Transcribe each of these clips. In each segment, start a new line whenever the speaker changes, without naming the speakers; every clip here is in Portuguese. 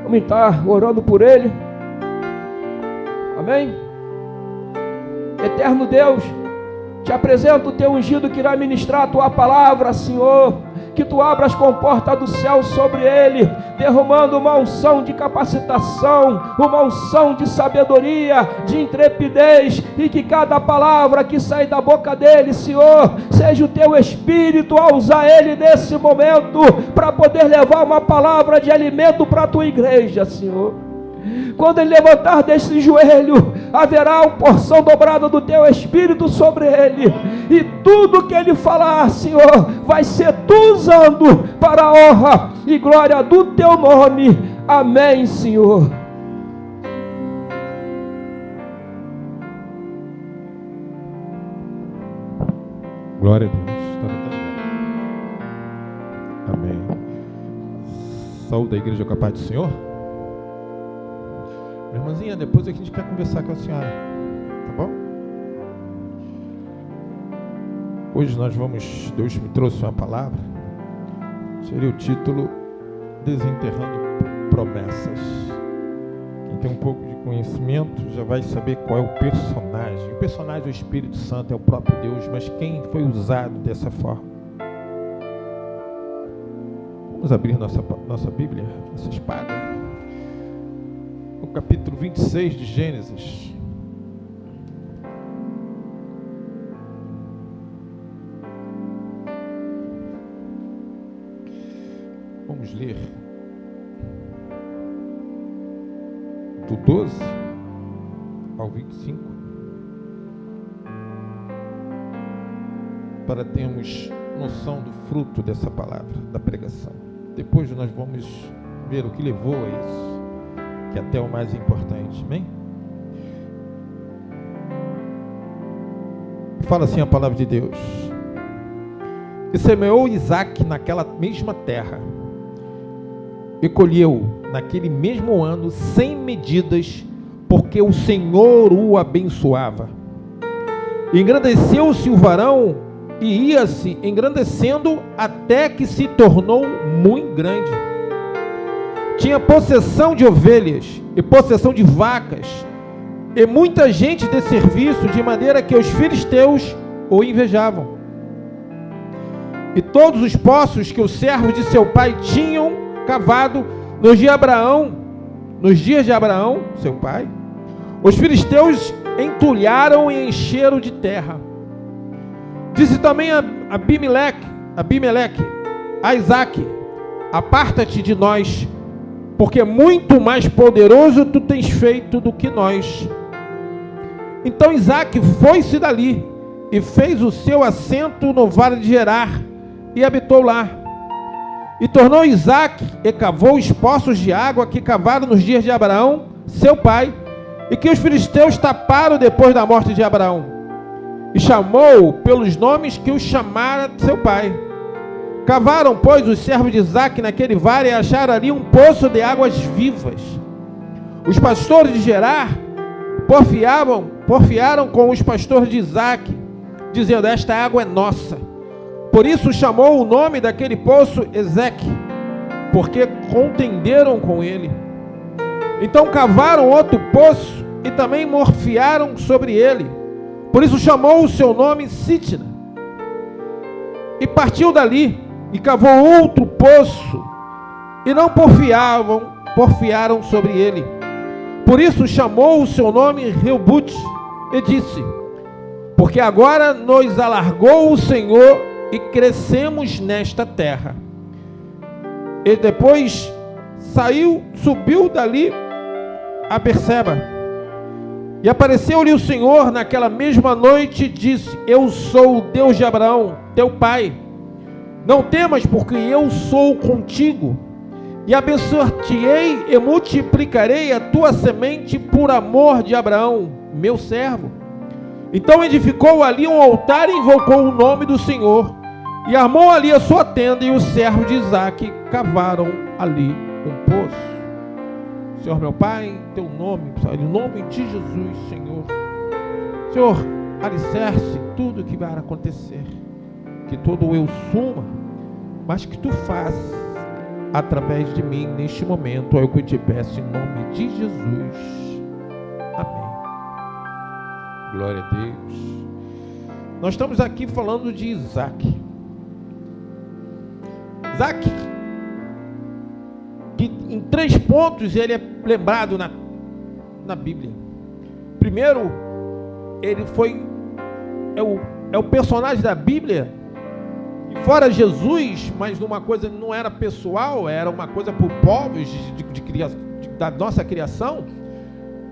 Vamos estar orando por ele. Amém? Eterno Deus, te apresento o teu ungido que irá ministrar a tua palavra, Senhor. Que tu abras com porta do céu sobre ele, derramando uma unção de capacitação, uma unção de sabedoria, de intrepidez, e que cada palavra que sai da boca dele, Senhor, seja o teu Espírito a usar ele nesse momento, para poder levar uma palavra de alimento para a tua igreja, Senhor. Quando ele levantar desse joelho, haverá uma porção dobrada do teu Espírito sobre ele, e tudo que ele falar, Senhor, vai ser tu usando para a honra e glória do teu nome. Amém, Senhor.
Glória a Deus. Amém. Saúde da igreja com a paz do Senhor. Minha irmãzinha, depois a gente quer conversar com a senhora, tá bom? Hoje Deus me trouxe uma palavra, seria o título Desenterrando Promessas. Quem tem um pouco de conhecimento já vai saber qual é o personagem. O personagem é o Espírito Santo, é o próprio Deus, mas quem foi usado dessa forma? Vamos abrir nossa Bíblia, nossa espada. No capítulo 26 de Gênesis. Vamos ler do 12 ao 25, para termos noção do fruto dessa palavra, da pregação. Depois nós vamos ver o que levou a isso, que até é o mais importante, amém? Fala assim a palavra de Deus: e semeou Isaque naquela mesma terra, e colheu naquele mesmo ano 100 medidas, porque o Senhor o abençoava. E engrandeceu-se o varão, e ia-se engrandecendo até que se tornou muito grande. Tinha possessão de ovelhas e possessão de vacas, e muita gente de serviço, de maneira que os filisteus o invejavam. E todos os poços que os servos de seu pai tinham cavado nos dias de Abraão, seu pai, os filisteus entulharam e encheram de terra. Disse também a Abimeleque a Isaque: aparta-te de nós, porque muito mais poderoso tu tens feito do que nós. Então Isaque foi-se dali e fez o seu assento no vale de Gerar, e habitou lá. E tornou Isaque e cavou os poços de água que cavaram nos dias de Abraão, seu pai, e que os filisteus taparam depois da morte de Abraão. E chamou pelos nomes que os chamara seu pai. Cavaram, pois, os servos de Isaque naquele vale, e acharam ali um poço de águas vivas. Os pastores de Gerar porfiaram com os pastores de Isaque, dizendo: esta água é nossa. Por isso chamou o nome daquele poço Ezeque, porque contenderam com ele. Então cavaram outro poço e também morfiaram sobre ele. Por isso chamou o seu nome Sitna. E partiu dali e cavou outro poço, e não porfiaram sobre ele. Por isso chamou o seu nome Reubute, e disse: porque agora nos alargou o Senhor e crescemos nesta terra. E depois subiu dali a Berseba, e apareceu-lhe o Senhor naquela mesma noite e disse: eu sou o Deus de Abraão, teu pai. Não temas, porque eu sou contigo, e abençoar-te-ei e multiplicarei a tua semente por amor de Abraão, meu servo. Então edificou ali um altar e invocou o nome do Senhor, e armou ali a sua tenda, e os servos de Isaque cavaram ali um poço. Senhor meu Pai, em teu nome, em nome de Jesus, Senhor, alicerce tudo o que vai acontecer, que todo eu suma, mas que tu faças através de mim neste momento. É o que eu te peço em nome de Jesus. Amém. Glória a Deus. Nós estamos aqui falando de Isaac. Isaac, que em 3 pontos ele é lembrado na Bíblia. Primeiro, ele é o personagem da Bíblia, e fora Jesus, mas numa coisa não era pessoal, era uma coisa para povos da nossa criação.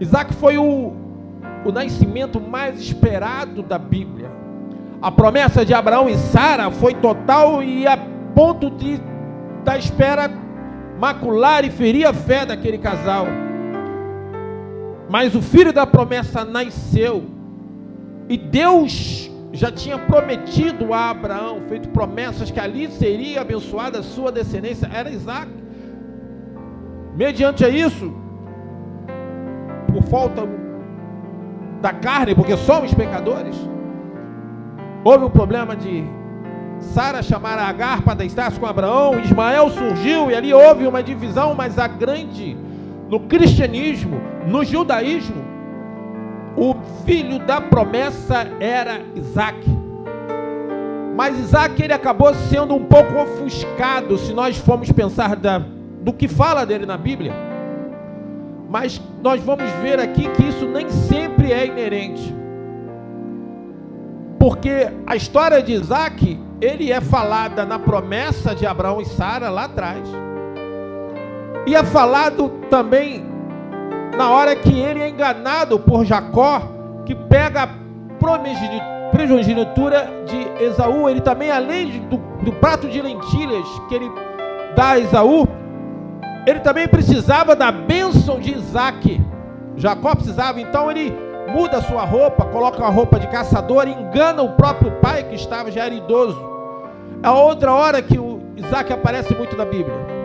Isaac foi o nascimento mais esperado da Bíblia. A promessa de Abraão e Sara foi total e a ponto da espera macular e ferir a fé daquele casal. Mas o filho da promessa nasceu, e Deus já tinha prometido a Abraão, feito promessas que ali seria abençoada a sua descendência, era Isaac. Mediante a isso, por falta da carne, porque somos pecadores, houve um problema de Sara chamar a Agar para deitar-se com Abraão. Ismael surgiu e ali houve uma divisão, mas a grande, no cristianismo, no judaísmo, o filho da promessa era Isaac. Mas Isaac, ele acabou sendo um pouco ofuscado, se nós formos pensar do que fala dele na Bíblia. Mas nós vamos ver aqui que isso nem sempre é inerente. Porque a história de Isaac, ele é falada na promessa de Abraão e Sara lá atrás. E é falado também na hora que ele é enganado por Jacó, que pega a primogenitura de Esaú. Ele também, além do prato de lentilhas que ele dá a Esaú, ele também precisava da bênção de Isaac. Jacó precisava, então ele muda a sua roupa, coloca uma roupa de caçador, engana o próprio pai, que já era idoso. É outra hora que o Isaac aparece muito na Bíblia.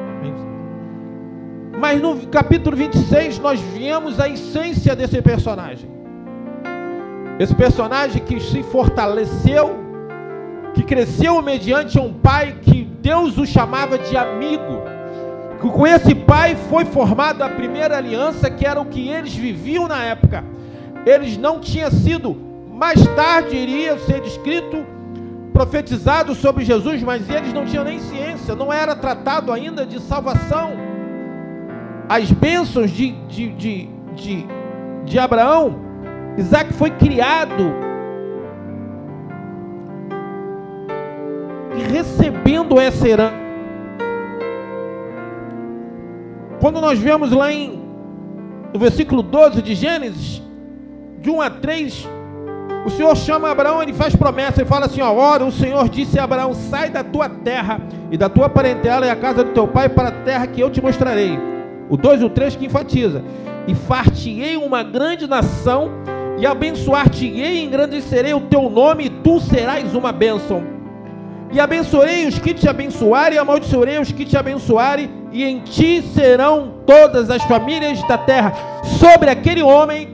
Mas no capítulo 26 nós vemos a essência desse personagem. Esse personagem que se fortaleceu, que cresceu mediante um pai que Deus o chamava de amigo. Que com esse pai foi formada a primeira aliança, que era o que eles viviam na época. Eles não tinham sido, mais tarde iria ser descrito, profetizado sobre Jesus, mas eles não tinham nem ciência, não era tratado ainda de salvação. As bênçãos de Abraão, Isaac foi criado e recebendo essa herança. Quando nós vemos lá no versículo 12 de Gênesis, de 1 a 3, o Senhor chama Abraão, ele faz promessa, ele fala assim: ora, o Senhor disse a Abraão: sai da tua terra e da tua parentela e a casa do teu pai para a terra que eu te mostrarei. O 2 e o 3 que enfatiza: e far-te-ei uma grande nação, e abençoar-te-ei, e engrandecerei o teu nome, e tu serás uma bênção. E abençoarei os que te abençoarem, e amaldiçoarei os que te abençoarem, e em ti serão todas as famílias da terra. Sobre aquele homem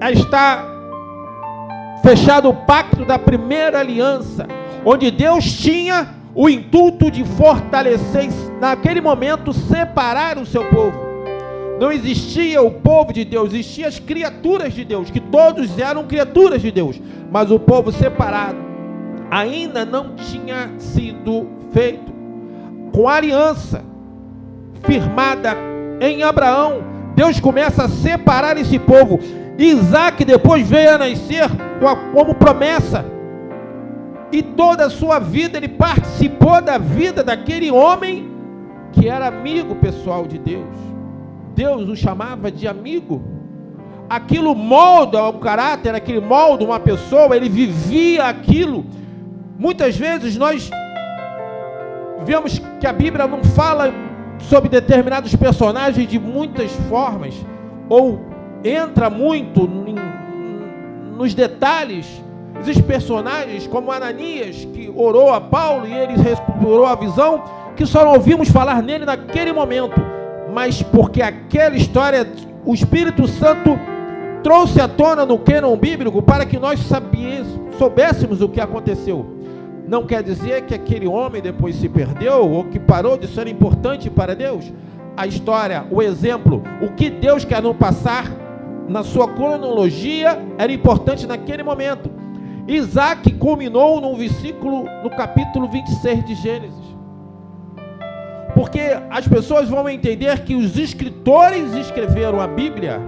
está fechado o pacto da primeira aliança, onde Deus tinha o intuito de fortalecer, naquele momento, separar o seu povo. Não existia o povo de Deus, existiam as criaturas de Deus, que todos eram criaturas de Deus, mas o povo separado ainda não tinha sido feito. Com a aliança firmada em Abraão, Deus começa a separar esse povo. Isaac depois veio a nascer como promessa, e toda a sua vida ele participou da vida daquele homem que era amigo pessoal de Deus. Deus o chamava de amigo. Aquilo molda o caráter, aquilo molda uma pessoa, ele vivia aquilo. Muitas vezes nós vemos que a Bíblia não fala sobre determinados personagens de muitas formas, ou entra muito nos detalhes. Existem personagens como Ananias, que orou a Paulo e ele restaurou a visão, que só não ouvimos falar nele naquele momento, mas porque aquela história o Espírito Santo trouxe à tona no cânon bíblico para que nós soubéssemos o que aconteceu. não quer dizer que aquele homem depois se perdeu ou que parou de ser importante para Deus. A história, o exemplo, o que Deus quer nos passar na sua cronologia era importante naquele momento. Isaac culminou no capítulo 26 de Gênesis. Porque as pessoas vão entender que os escritores escreveram a Bíblia,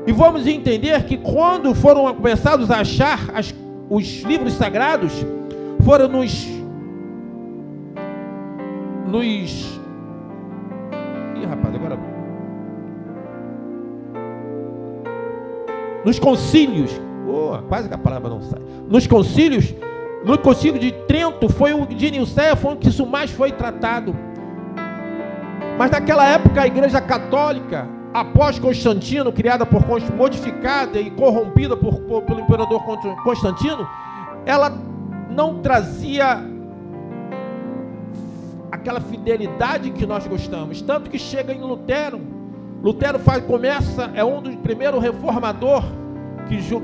e vamos entender que quando foram começados a achar os livros sagrados, foram nos concílios, quase que a palavra não sai, no concílio de Trento, foi o de Nicéia, foi onde isso mais foi tratado. Mas naquela época a Igreja Católica, após Constantino, modificada e corrompida pelo imperador Constantino, ela não trazia aquela fidelidade que nós gostamos, tanto que chega em Lutero. Lutero é um dos primeiros reformadores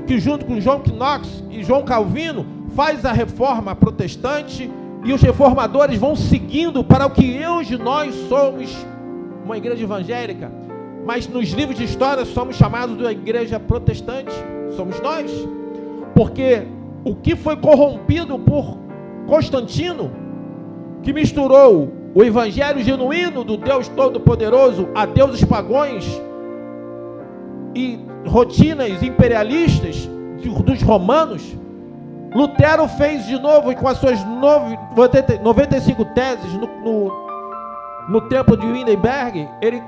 que junto com John Knox e João Calvino faz a reforma protestante, e os reformadores vão seguindo para o que hoje nós somos, uma igreja evangélica, mas nos livros de história somos chamados de igreja protestante, somos nós, porque o que foi corrompido por Constantino, que misturou o evangelho genuíno do Deus Todo-Poderoso a deuses pagãos e rotinas imperialistas dos romanos, Lutero fez de novo com as suas 95 teses no templo de Wittenberg. Ele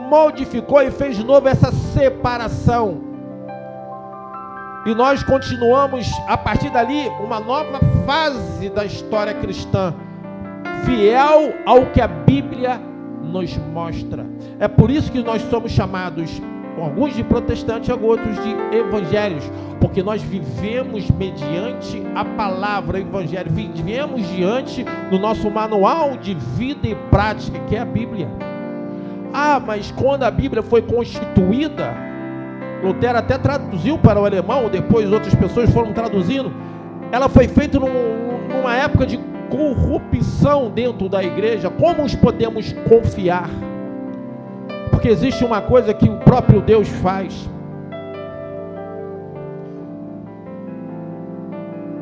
modificou e fez de novo essa separação, e nós continuamos a partir dali uma nova fase da história cristã, fiel ao que a Bíblia nos mostra. É por isso que nós somos chamados, alguns de protestantes, outros de evangélicos, porque nós vivemos mediante a palavra, o evangelho, vivemos diante do nosso manual de vida e prática, que é a Bíblia. Mas quando a Bíblia foi constituída, Lutero até traduziu para o alemão, depois outras pessoas foram traduzindo, ela foi feita numa época de corrupção dentro da igreja. Como os podemos confiar? Porque existe uma coisa que o próprio Deus faz.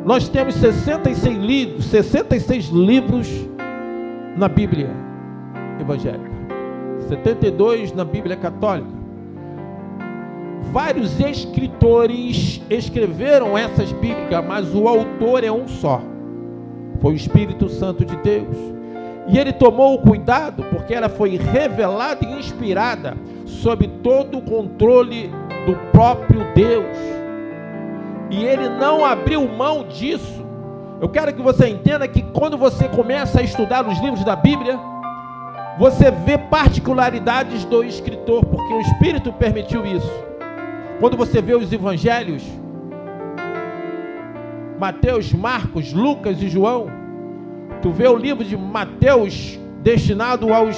Nós temos 66 livros na Bíblia evangélica, 72 na Bíblia católica. Vários escritores escreveram essas bíblicas, mas o autor é um só, foi o Espírito Santo de Deus. E ele tomou o cuidado, porque ela foi revelada e inspirada sob todo o controle do próprio Deus, e ele não abriu mão disso. Eu quero que você entenda que quando você começa a estudar os livros da Bíblia, você vê particularidades do escritor, porque o Espírito permitiu isso. Quando você vê os evangelhos, Mateus, Marcos, Lucas e João, tu vê o livro de Mateus destinado aos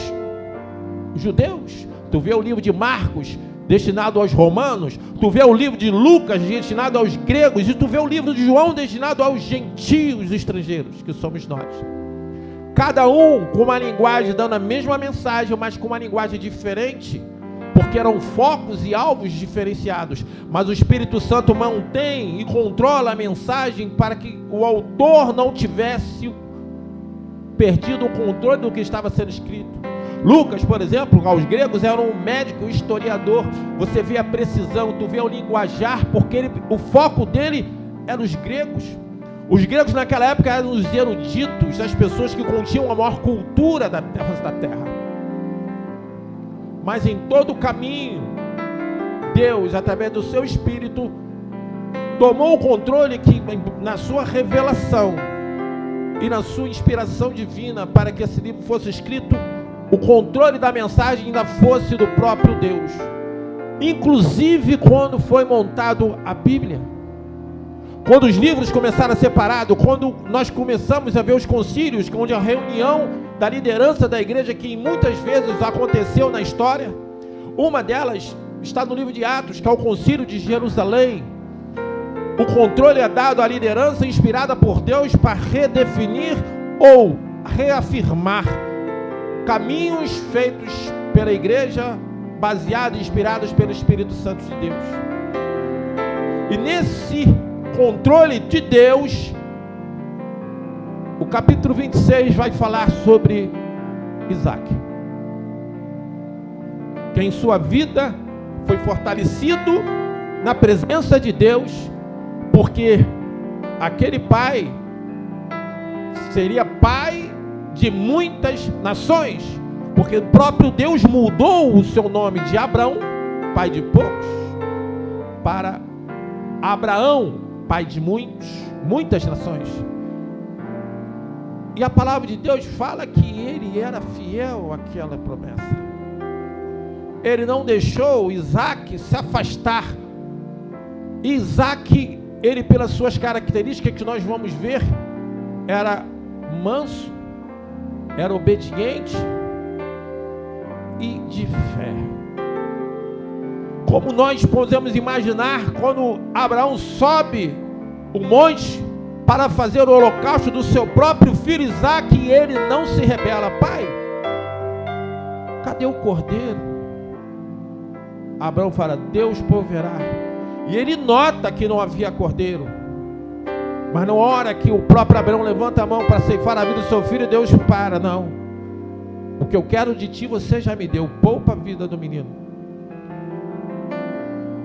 judeus, tu vê o livro de Marcos destinado aos romanos, tu vê o livro de Lucas destinado aos gregos, e tu vê o livro de João destinado aos gentios estrangeiros, que somos nós. Cada um com uma linguagem dando a mesma mensagem, mas com uma linguagem diferente, porque eram focos e alvos diferenciados, mas o Espírito Santo mantém e controla a mensagem para que o autor não tivesse perdido o controle do que estava sendo escrito. Lucas, por exemplo, aos gregos era um médico, historiador. Você vê a precisão, tu vê o linguajar, porque o foco dele era os gregos. Os gregos naquela época eram os eruditos, as pessoas que continham a maior cultura da terra. Mas em todo o caminho, Deus, através do seu Espírito, tomou o controle que, na sua revelação e na sua inspiração divina, para que esse livro fosse escrito, o controle da mensagem ainda fosse do próprio Deus. Inclusive quando foi montado a Bíblia, quando os livros começaram a ser separados, quando nós começamos a ver os concílios, onde a reunião da liderança da igreja, que muitas vezes aconteceu na história, uma delas está no livro de Atos, que é o concílio de Jerusalém, o controle é dado à liderança inspirada por Deus para redefinir ou reafirmar caminhos feitos pela igreja, baseados e inspirados pelo Espírito Santo de Deus. E nesse controle de Deus, o capítulo 26 vai falar sobre Isaac, que em sua vida foi fortalecido na presença de Deus, porque aquele pai seria pai de muitas nações, porque o próprio Deus mudou o seu nome de Abrão, pai de poucos, para Abraão, pai de muitas nações. E a palavra de Deus fala que ele era fiel àquela promessa. Ele não deixou Isaac se afastar. Isaac, ele pelas suas características que nós vamos ver, era manso, era obediente e de fé. Como nós podemos imaginar quando Abraão sobe o monte para fazer o holocausto do seu próprio filho Isaac, e ele não se rebela: pai, cadê o cordeiro? Abraão fala: Deus proverá. E ele nota que não havia cordeiro, mas na hora que o próprio Abraão levanta a mão para ceifar a vida do seu filho, Deus para: não, o que eu quero de ti você já me deu, poupa a vida do menino.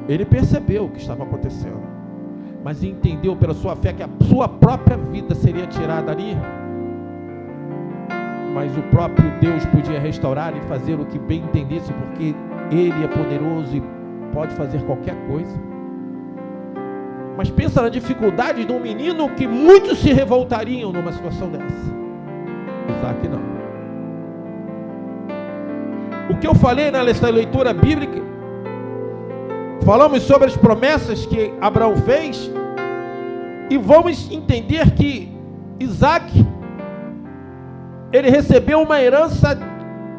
Ele percebeu o que estava acontecendo, mas entendeu pela sua fé que a sua própria vida seria tirada ali, mas o próprio Deus podia restaurar e fazer o que bem entendesse, porque Ele é poderoso e pode fazer qualquer coisa. Mas pensa na dificuldade de um menino que muitos se revoltariam numa situação dessa. Isaac não. O que eu falei nessa leitura bíblica, falamos sobre as promessas que Abraão fez, e vamos entender que Isaac, ele recebeu uma herança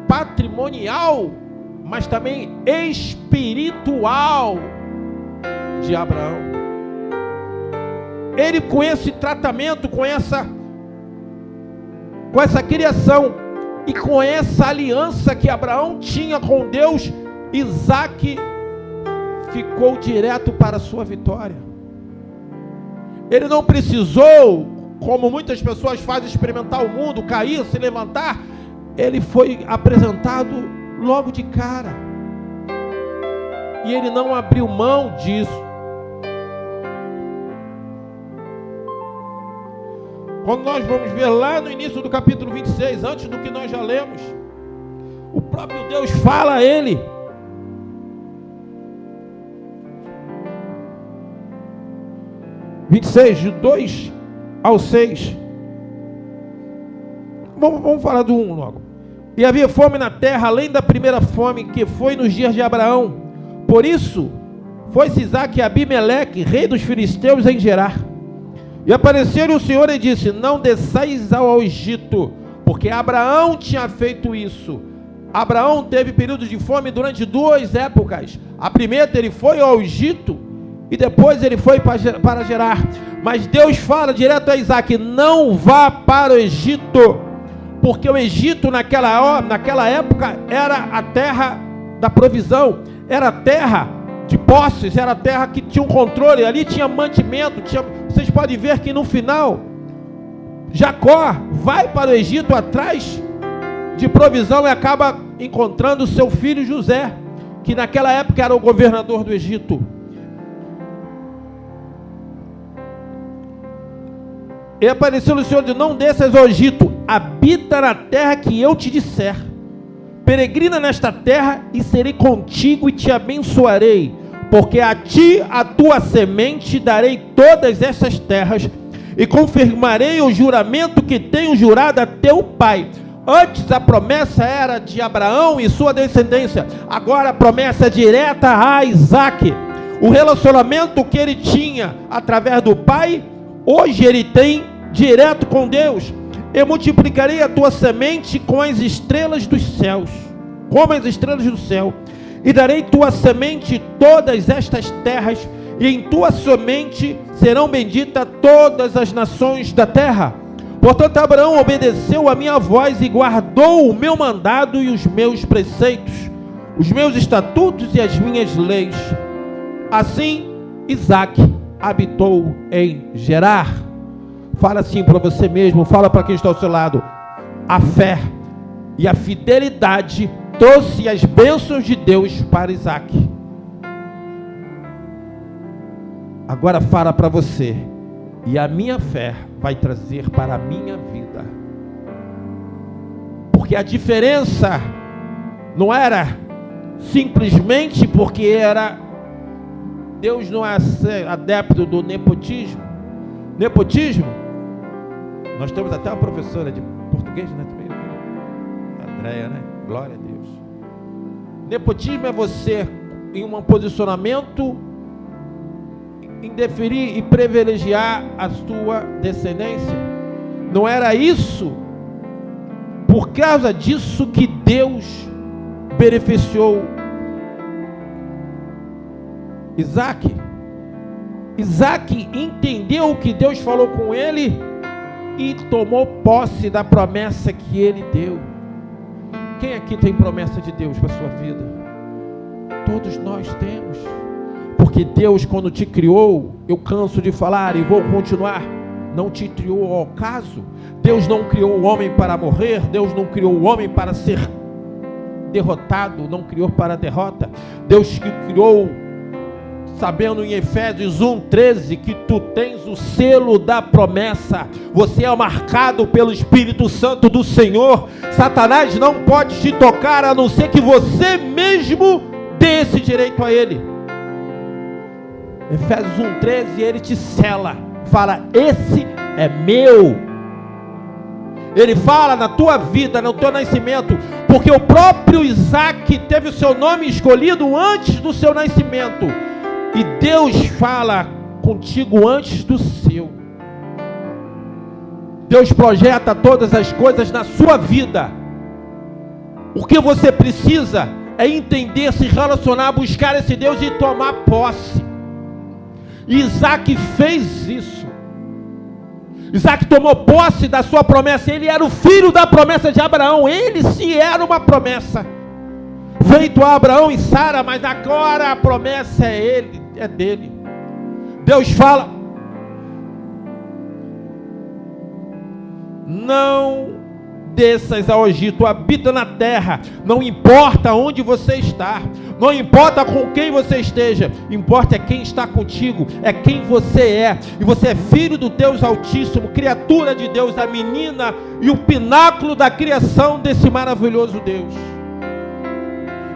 patrimonial, mas também espiritual de Abraão. Ele, com esse tratamento, com essa criação e com essa aliança que Abraão tinha com Deus, Isaac ficou direto para a sua vitória. Ele não precisou, como muitas pessoas fazem, experimentar o mundo, cair, se levantar. Ele foi apresentado logo de cara, e ele não abriu mão disso. Quando nós vamos ver lá no início do capítulo 26, antes do que nós já lemos, o próprio Deus fala a ele: de 2 ao 6. Vamos falar do 1 logo. E havia fome na terra, além da primeira fome que foi nos dias de Abraão. Por isso, foi-se Isaque a Abimeleque, rei dos filisteus, em Gerar. E apareceu-lhe o Senhor e disse: não desçais ao Egito, porque Abraão tinha feito isso. Abraão teve períodos de fome durante 2 épocas. A primeira, ele foi ao Egito, e depois ele foi para Gerar. Mas Deus fala direto a Isaac: não vá para o Egito, porque o Egito naquela época era a terra da provisão, era a terra de posses, era a terra que tinha um controle, ali tinha mantimento, vocês podem ver que no final, Jacó vai para o Egito atrás de provisão e acaba encontrando seu filho José, que naquela época era o governador do Egito. E apareceu-lhe o Senhor de: não desças ao Egito, habita na terra que eu te disser, peregrina nesta terra e serei contigo e te abençoarei, porque a ti, a tua semente, darei todas essas terras e confirmarei o juramento que tenho jurado a teu pai. Antes a promessa era de Abraão e sua descendência, agora a promessa é direta a Isaac. O relacionamento que ele tinha através do pai, hoje ele tem direto com Deus. Eu multiplicarei a tua semente com as estrelas dos céus, como as estrelas do céu, e darei tua semente todas estas terras, e em tua semente serão benditas todas as nações da terra. Portanto, Abraão obedeceu a minha voz e guardou o meu mandado e os meus preceitos, os meus estatutos e as minhas leis. Assim, Isaque habitou em Gerar. Fala assim para você mesmo, fala para quem está ao seu lado. A fé e a fidelidade trouxe as bênçãos de Deus para Isaque. Agora fala para você. E a minha fé vai trazer para a minha vida. Porque a diferença não era simplesmente porque Deus não é adepto do nepotismo. Nepotismo, nós temos até uma professora de português, né? Andréia, né? Glória a Deus. Nepotismo é você em um posicionamento indeferir e privilegiar a sua descendência. Não era isso, por causa disso que Deus beneficiou Isaque. Isaque entendeu o que Deus falou com ele e tomou posse da promessa que ele deu. Quem aqui tem promessa de Deus para a sua vida? Todos nós temos. Porque Deus, quando te criou, eu canso de falar e vou continuar, não te criou ao acaso. Deus não criou o homem para morrer, Deus não criou o homem para ser derrotado, não criou para a derrota. Deus que criou, sabendo em Efésios 1:13 que tu tens o selo da promessa, você é marcado pelo Espírito Santo do Senhor. Satanás não pode te tocar a não ser que você mesmo dê esse direito a ele. Efésios 1:13, ele te sela, fala, esse é meu. Ele fala na tua vida, no teu nascimento, porque o próprio Isaque teve o seu nome escolhido antes do seu nascimento, e Deus fala contigo antes do seu. Deus projeta todas as coisas na sua vida. O que você precisa é entender, se relacionar, buscar esse Deus e tomar posse. Isaque fez isso. Isaque tomou posse da sua promessa. Ele era o filho da promessa de Abraão. Ele sim era uma promessa feito a Abraão e Sara, mas agora a promessa é dele. Deus fala: não desças ao Egito, habita na terra. Não importa onde você está, não importa com quem você esteja, importa é quem está contigo, é quem você é. E você é filho do Deus Altíssimo, criatura de Deus, a menina e o pináculo da criação desse maravilhoso Deus.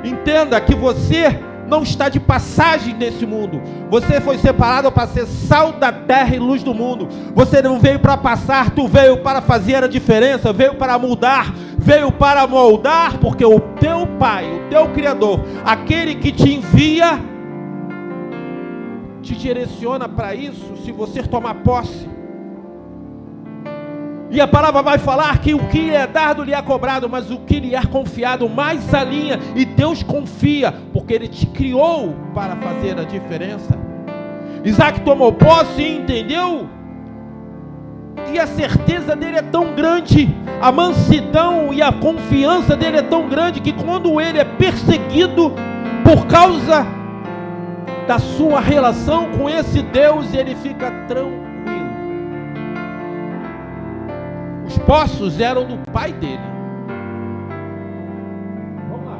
Entenda que você não está de passagem nesse mundo. Você foi separado para ser sal da terra e luz do mundo. Você não veio para passar, tu veio para fazer a diferença, veio para mudar, veio para moldar, porque o teu Pai, o teu Criador, aquele que te envia, te direciona para isso, se você tomar posse. E a palavra vai falar que o que lhe é dado lhe é cobrado, mas o que lhe é confiado mais alinha. E Deus confia, porque Ele te criou para fazer a diferença. Isaque tomou posse e entendeu. E a certeza dele é tão grande, a mansidão e a confiança dele é tão grande, que quando ele é perseguido por causa da sua relação com esse Deus, ele fica tranquilo. Os poços eram do pai dele. Vamos lá.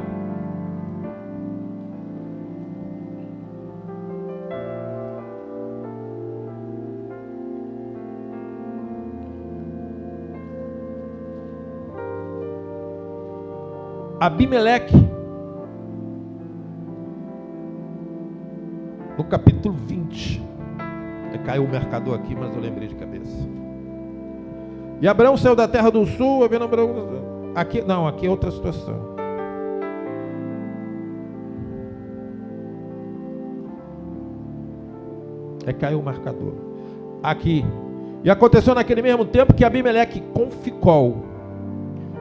Abimeleque, no capítulo 20. Caiu o mercador aqui, mas eu lembrei de cabeça. E Abraão saiu da terra do sul, aqui é outra situação. Caiu o marcador. Aqui. E aconteceu naquele mesmo tempo que Abimeleque com Ficol,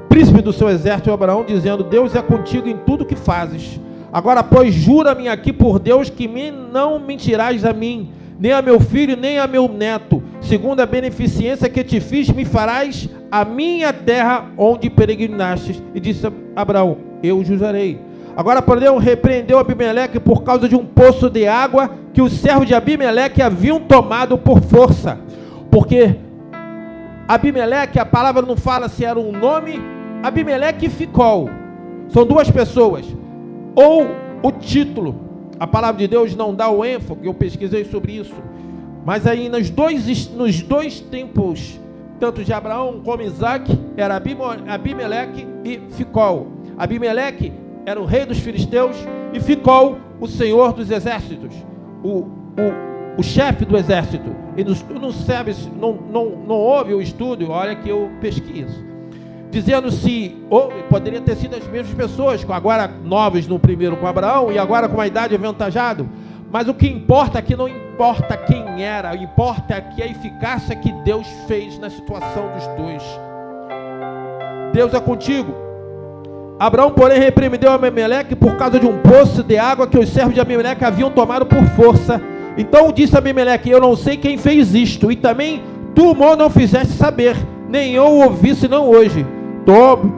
príncipe do seu exército, Abraão, dizendo: Deus é contigo em tudo que fazes. Agora, pois, jura-me aqui por Deus que não mentirás a mim, nem a meu filho, nem a meu neto. Segundo a beneficência que te fiz, me farás a minha terra onde peregrinastes. E disse Abraão: eu jurarei. Agora, porém, repreendeu Abimeleque por causa de um poço de água que os servos de Abimeleque haviam tomado por força. Porque Abimeleque, a palavra não fala se era um nome, Abimeleque e Ficol. São duas pessoas. Ou o título. A palavra de Deus não dá o ênfase, eu pesquisei sobre isso. Mas aí nos dois tempos, tanto de Abraão como Isaac, era Abimeleque e Ficol. Abimeleque era o rei dos filisteus e Ficol o senhor dos exércitos, o chefe do exército. E não houve o estudo, olha que eu pesquiso, dizendo se poderia ter sido as mesmas pessoas, agora novos no primeiro com Abraão e agora com a idade avantajado. Mas o que importa aqui não importa quem era, importa aqui a eficácia que Deus fez na situação dos dois. Deus é contigo. Abraão, porém, repreendeu Abimeleque por causa de um poço de água que os servos de Abimeleque haviam tomado por força. Então disse Abimeleque: eu não sei quem fez isto, e também tu não fizeste saber, nem eu ouvi senão hoje.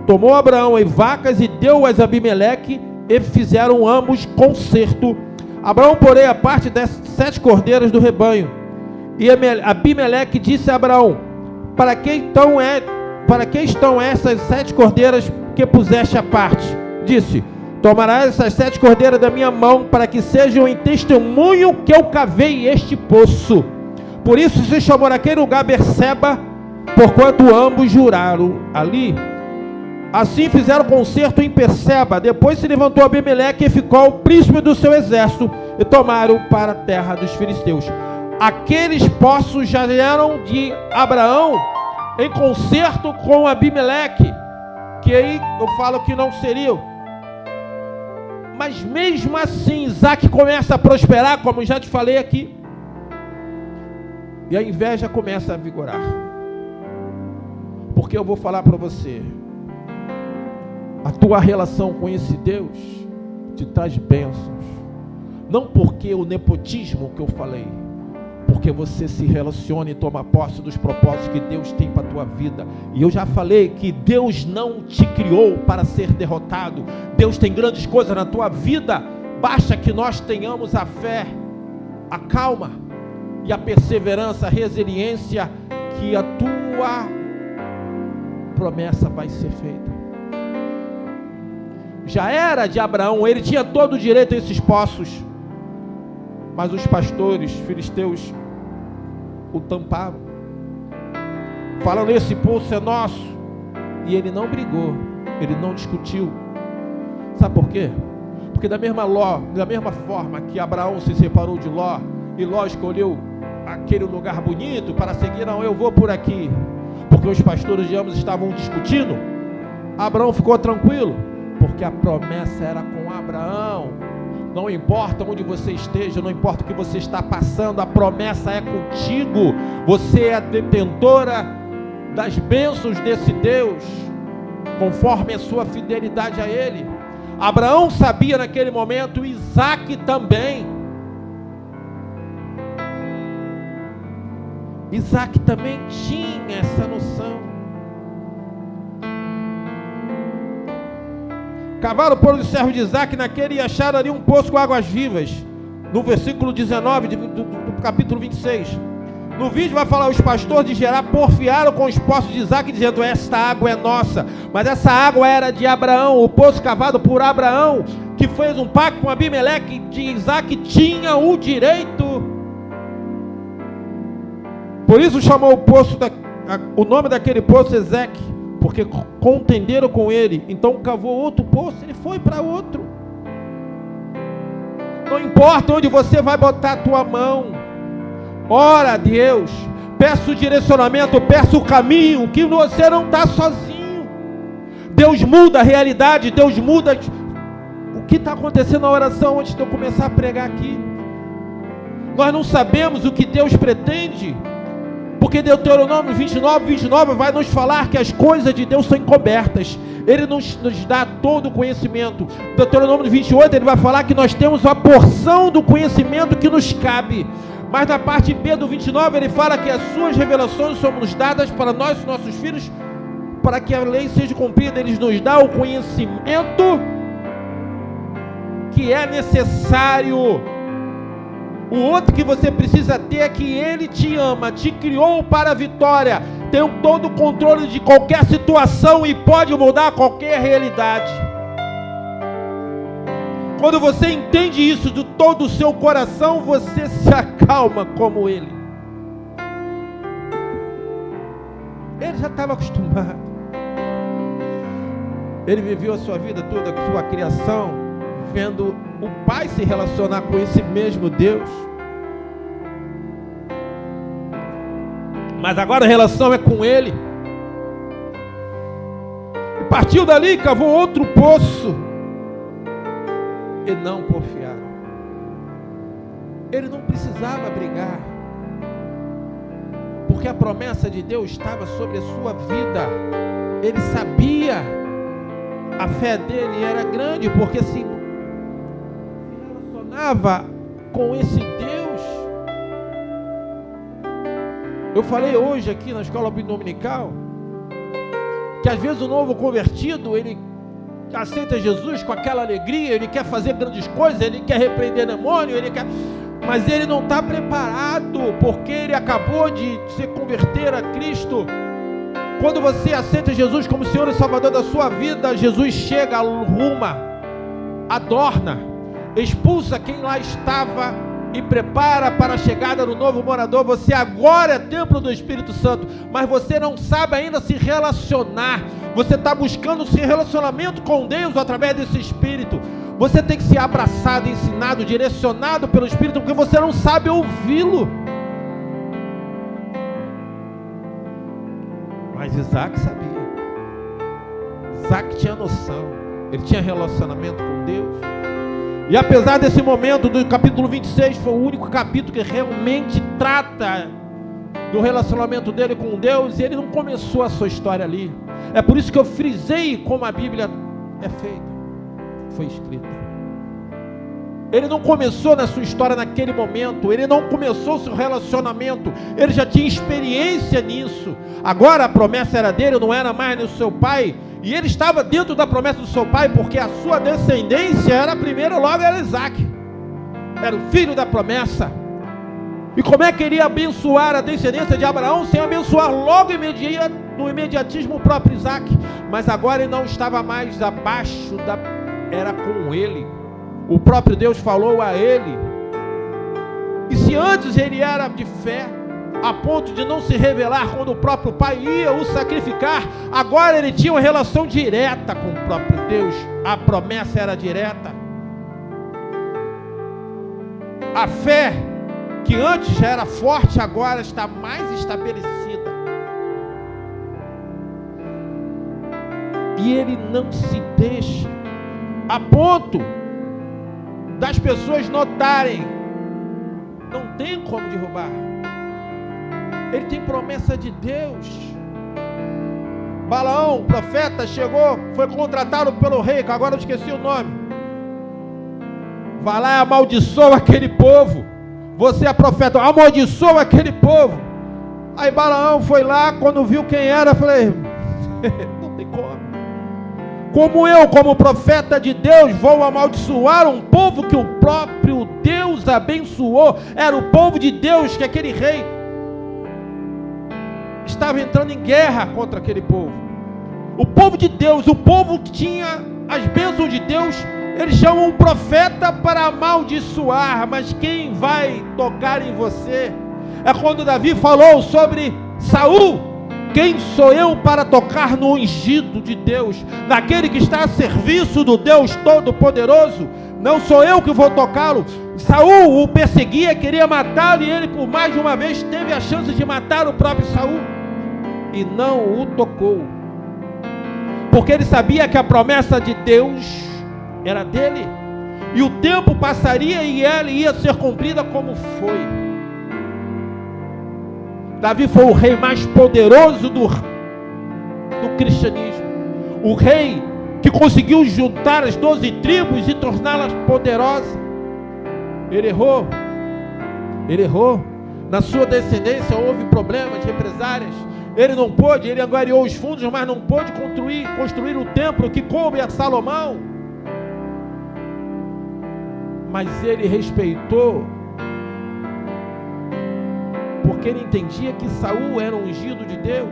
Tomou Abraão as vacas e deu-as a Abimeleque, e fizeram ambos concerto. Abraão, porém, a parte das 7 cordeiras do rebanho. E Abimeleque disse a Abraão: para que estão essas 7 cordeiras que puseste à parte? Disse: tomarás essas 7 cordeiras da minha mão, para que sejam em testemunho que eu cavei este poço. Por isso se chamou naquele lugar Berseba, porquanto ambos juraram ali. Assim fizeram concerto em Berseba. Depois se levantou Abimeleque e ficou o príncipe do seu exército, e tomaram para a terra dos filisteus. Aqueles poços já eram de Abraão em concerto com Abimeleque, que aí eu falo que não seriam. Mas mesmo assim Isaac começa a prosperar, como já te falei aqui, e a inveja começa a vigorar. Porque eu vou falar para você, a tua relação com esse Deus te traz bênçãos. Não porque o nepotismo que eu falei, porque você se relaciona e toma posse dos propósitos que Deus tem para a tua vida. E eu já falei que Deus não te criou para ser derrotado. Deus tem grandes coisas na tua vida. Basta que nós tenhamos a fé, a calma e a perseverança, a resiliência, que a tua promessa vai ser feita. Já era de Abraão, ele tinha todo o direito a esses poços, mas os pastores filisteus o tamparam, falando: esse poço é nosso. E ele não brigou, ele não discutiu. Sabe por quê? Porque da mesma forma que Abraão se separou de Ló, e Ló escolheu aquele lugar bonito para seguir, não, eu vou por aqui, porque os pastores de ambos estavam discutindo, Abraão ficou tranquilo, porque a promessa era com Abraão. Não importa onde você esteja, não importa o que você está passando, a promessa é contigo. Você é a detentora das bênçãos desse Deus, conforme a sua fidelidade a Ele. Abraão sabia naquele momento, Isaac também. Isaac também tinha essa noção. Cavaram por os servos de Isaac naquele e acharam ali um poço com águas vivas. No versículo 19 do capítulo 26. No vídeo vai falar: os pastores de Gerar porfiaram com os poços de Isaac, dizendo: esta água é nossa. Mas essa água era de Abraão, o poço cavado por Abraão, que fez um pacto com Abimeleque, de Isaac tinha o direito. Por isso chamou o nome daquele poço Ezeque, porque contenderam com ele. Então cavou outro poço, ele foi para outro. Não importa onde você vai botar a tua mão, ora a Deus, peça o direcionamento, peça o caminho, que você não está sozinho. Deus muda a realidade, Deus muda o que está acontecendo na oração antes de eu começar a pregar aqui. Nós não sabemos o que Deus pretende, porque Deuteronômio 29 vai nos falar que as coisas de Deus são encobertas. Ele nos dá todo o conhecimento. Deuteronômio 28, ele vai falar que nós temos a porção do conhecimento que nos cabe. Mas na parte B do 29 ele fala que as suas revelações são nos dadas para nós, nossos filhos, para que a lei seja cumprida. Ele nos dá o conhecimento que é necessário. O outro que você precisa ter é que Ele te ama, te criou para a vitória, tem todo o controle de qualquer situação e pode mudar qualquer realidade. Quando você entende isso de todo o seu coração, você se acalma como Ele. Ele já estava acostumado. Ele viveu a sua vida toda, a sua criação, vendo o Pai se relacionar com esse mesmo Deus. Mas agora a relação é com Ele. E partiu dali e cavou outro poço, e não porfiaram. Ele não precisava brigar, porque a promessa de Deus estava sobre a sua vida. Ele sabia, a fé dele era grande, porque se relacionava com esse Deus. Eu falei hoje aqui na escola dominical que às vezes o novo convertido, ele aceita Jesus com aquela alegria, ele quer fazer grandes coisas, ele quer repreender demônio, mas ele não está preparado, porque ele acabou de se converter a Cristo. Quando você aceita Jesus como Senhor e Salvador da sua vida, Jesus chega, arruma, adorna, expulsa quem lá estava e prepara para a chegada do novo morador. Você agora é templo do Espírito Santo, mas você não sabe ainda se relacionar. Você está buscando esse relacionamento com Deus através desse Espírito. Você tem que ser abraçado, ensinado, direcionado pelo Espírito, porque você não sabe ouvi-lo. Mas Isaac sabia. Isaac tinha noção. Ele tinha relacionamento com Deus. E apesar desse momento do capítulo 26, foi o único capítulo que realmente trata do relacionamento dele com Deus, e ele não começou a sua história ali. É por isso que eu frisei como a Bíblia é feita, foi escrita. Ele não começou na sua história naquele momento, ele não começou o seu relacionamento, ele já tinha experiência nisso. Agora a promessa era dele, não era mais do seu pai, e ele estava dentro da promessa do seu pai, porque a sua descendência era a primeira, logo era Isaac, era o filho da promessa. E como é que ele ia abençoar a descendência de Abraão sem abençoar logo no imediatismo o próprio Isaac? Mas agora ele não estava mais abaixo era com ele. O próprio Deus falou a ele. E se antes ele era de fé, a ponto de não se revelar quando o próprio pai ia o sacrificar, agora ele tinha uma relação direta com o próprio Deus. A promessa era direta. A fé, que antes já era forte, agora está mais estabelecida. E ele não se deixa, a ponto das pessoas notarem, não tem como derrubar. Ele tem promessa de Deus. Balaão, profeta, chegou, foi contratado pelo rei, que agora eu esqueci o nome. Vai lá e amaldiçoa aquele povo. Você é profeta, amaldiçoa aquele povo. Aí Balaão foi lá, quando viu quem era, falei, não tem como. Como eu, como profeta de Deus, vou amaldiçoar um povo que o próprio Deus abençoou? Era o povo de Deus, que aquele rei estava entrando em guerra contra aquele povo. O povo de Deus, o povo que tinha as bênçãos de Deus, eles chamam um profeta para amaldiçoar. Mas quem vai tocar em você? É quando Davi falou sobre Saul. Quem sou eu para tocar no ungido de Deus, naquele que está a serviço do Deus Todo-Poderoso? Não sou eu que vou tocá-lo. Saul o perseguia, queria matá-lo, e ele por mais de uma vez teve a chance de matar o próprio Saul, e não o tocou, porque ele sabia que a promessa de Deus era dele, e o tempo passaria e ela ia ser cumprida como foi. Davi foi o rei mais poderoso do cristianismo, o rei que conseguiu juntar as 12 tribos e torná-las poderosas. Ele errou, Ele errou. Na sua descendência houve problemas, represárias. Ele não pôde, ele angariou os fundos, mas não pôde construir o templo que coube a Salomão. Mas ele respeitou, porque ele entendia que Saul era um ungido de Deus.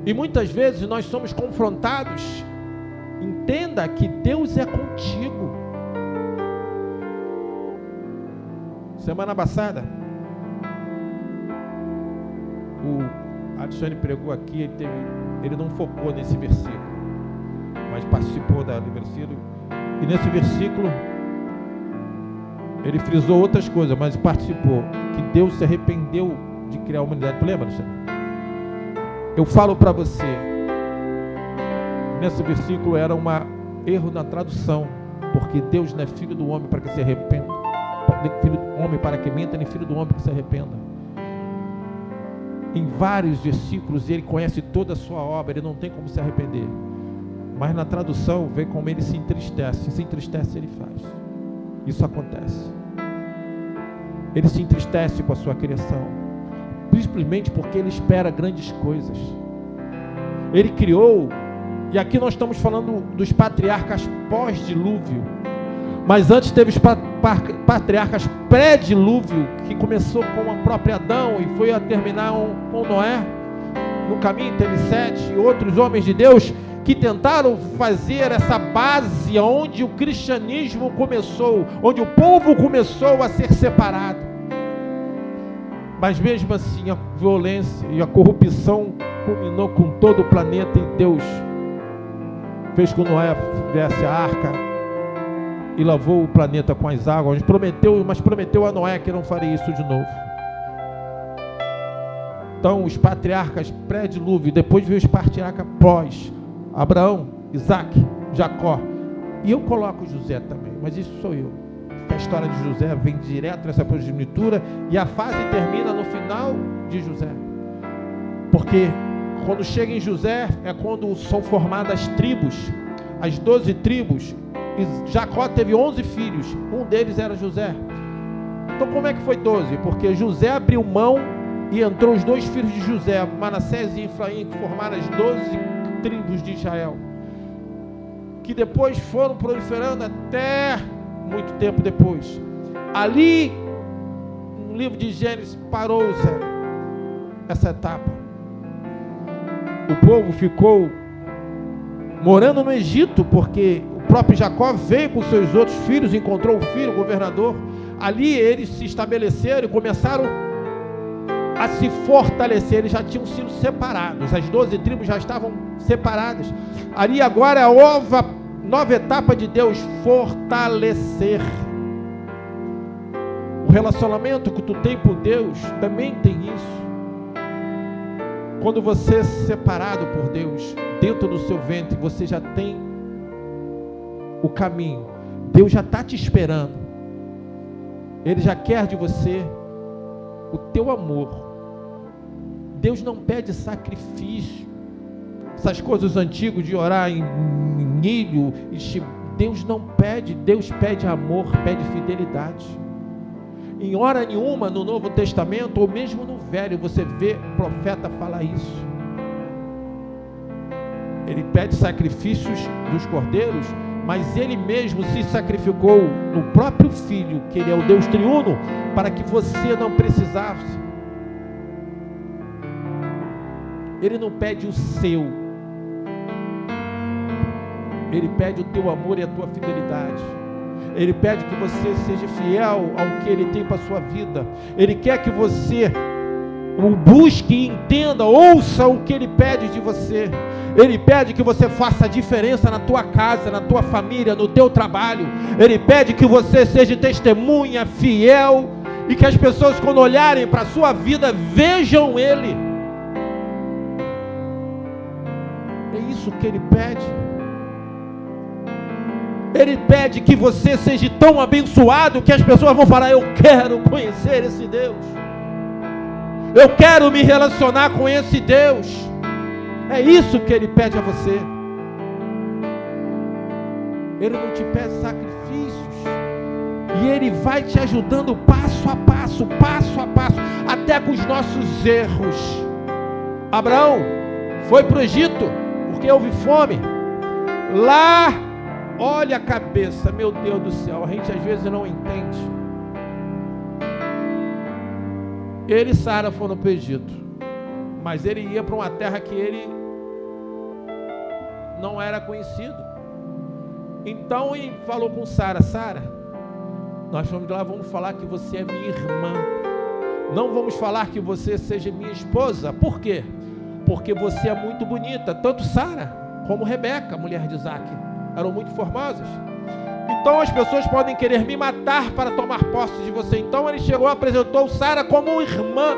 E muitas vezes nós somos confrontados. Entenda que Deus é contigo. Semana passada, o Alexandre pregou aqui, ele não focou nesse versículo, mas participou do versículo. E nesse versículo, ele frisou outras coisas, mas participou, que Deus se arrependeu de criar a humanidade. Lembra, Alexandre? Eu falo para você, nesse versículo era um erro na tradução, porque Deus não é filho do homem para que se arrependa, filho do homem para que minta, nem filho do homem para que se arrependa. Em vários versículos ele conhece toda a sua obra, ele não tem como se arrepender, mas na tradução vê como ele se entristece ele faz. Isso acontece. Ele se entristece com a sua criação, simplesmente porque ele espera grandes coisas. Ele criou, e aqui nós estamos falando dos patriarcas pós-dilúvio, mas antes teve os patriarcas pré-dilúvio, que começou com o próprio Adão e foi a terminar com Noé. No caminho teve Sete e outros homens de Deus que tentaram fazer essa base onde o cristianismo começou, onde o povo começou a ser separado. Mas mesmo assim a violência e a corrupção culminou com todo o planeta, e Deus fez com que Noé viesse a arca e lavou o planeta com as águas, mas prometeu a Noé que não faria isso de novo. Então os patriarcas pré-dilúvio, depois veio os patriarcas pós, Abraão, Isaac, Jacó, e eu coloco José também, mas isso sou eu. A história de José vem direto nessa progenitura, e a fase termina no final de José, porque quando chega em José é quando são formadas as tribos, as 12 tribos. E Jacó teve 11 filhos, um deles era José. Então como é que foi 12? Porque José abriu mão e entrou os 2 filhos de José, Manassés e Efraim, que formaram as 12 tribos de Israel, que depois foram proliferando até muito tempo depois. Ali, no livro de Gênesis, parou-se essa etapa. O povo ficou morando no Egito, porque o próprio Jacó veio com seus outros filhos, encontrou o filho, o governador. Ali eles se estabeleceram e começaram a se fortalecer. Eles já tinham sido separados, as 12 tribos já estavam separadas. Ali agora é a nova etapa de Deus, fortalecer. O relacionamento que tu tem por Deus também tem isso. Quando você é separado por Deus, dentro do seu ventre, você já tem o caminho. Deus já está te esperando. Ele já quer de você o teu amor. Deus não pede sacrifício. Essas coisas antigas de orar em milho, Deus não pede. Deus pede amor, pede fidelidade. Em hora nenhuma no Novo Testamento, ou mesmo no Velho, você vê o profeta falar isso. Ele pede sacrifícios dos cordeiros, mas ele mesmo se sacrificou no próprio Filho, que ele é o Deus triuno, para que você não precisasse. Ele não pede o seu, ele pede o teu amor e a tua fidelidade. Ele pede que você seja fiel ao que Ele tem para a sua vida. Ele quer que você o busque, entenda, ouça o que Ele pede de você. Ele pede que você faça a diferença na tua casa, na tua família, no teu trabalho. Ele pede que você seja testemunha, fiel, e que as pessoas, quando olharem para a sua vida, vejam Ele. É isso que Ele pede. Ele pede que você seja tão abençoado que as pessoas vão falar: eu quero conhecer esse Deus, eu quero me relacionar com esse Deus. É isso que Ele pede a você. Ele não te pede sacrifícios, E Ele vai te ajudando passo a passo, até com os nossos erros. Abraão foi para o Egito, porque houve fome. Lá, olha a cabeça, meu Deus do céu, a gente às vezes não entende. Ele e Sara foram para o Egito, mas ele ia para uma terra que ele não era conhecido. Então ele falou com Sara: Sara, nós vamos lá, vamos falar que você é minha irmã. Não vamos falar que você seja minha esposa. Por quê? Porque você é muito bonita. Tanto Sara como Rebeca, mulher de Isaac, eram muito formosas. Então as pessoas podem querer me matar para tomar posse de você. Então ele chegou e apresentou Sara como irmã.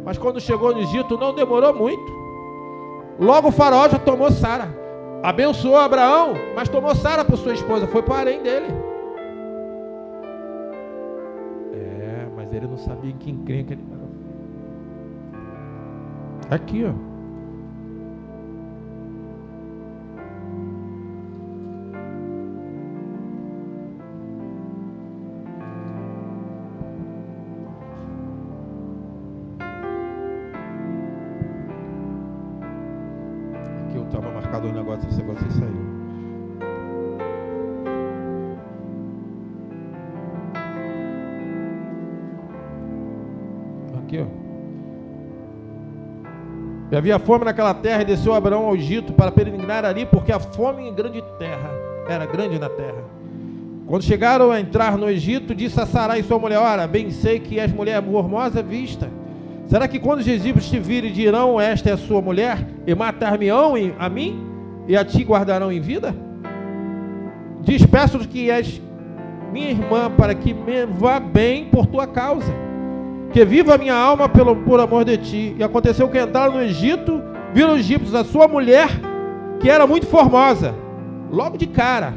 Mas quando chegou no Egito, não demorou muito. Logo o faraó já tomou Sara. Abençoou Abraão, mas tomou Sara por sua esposa. Foi para o harém dele. Mas ele não sabia em quem crenca ele estava. Aqui, ó. Aqui eu estava marcado um negócio, esse negócio aí saiu. Aqui, ó. E havia fome naquela terra, e desceu Abraão ao Egito para peregrinar ali, porque a fome em grande terra era grande na terra. Quando chegaram a entrar no Egito, disse a Sarai sua mulher: ora, bem sei que és mulher formosa vista. Será que quando os egípcios te virem, dirão: esta é a sua mulher, e matar-me-ão a mim, e a ti guardarão em vida? Diz: peço-te que és minha irmã, para que me vá bem por tua causa, que viva a minha alma por amor de ti. E aconteceu que entraram no Egito, viram os egípcios a sua mulher, que era muito formosa, logo de cara.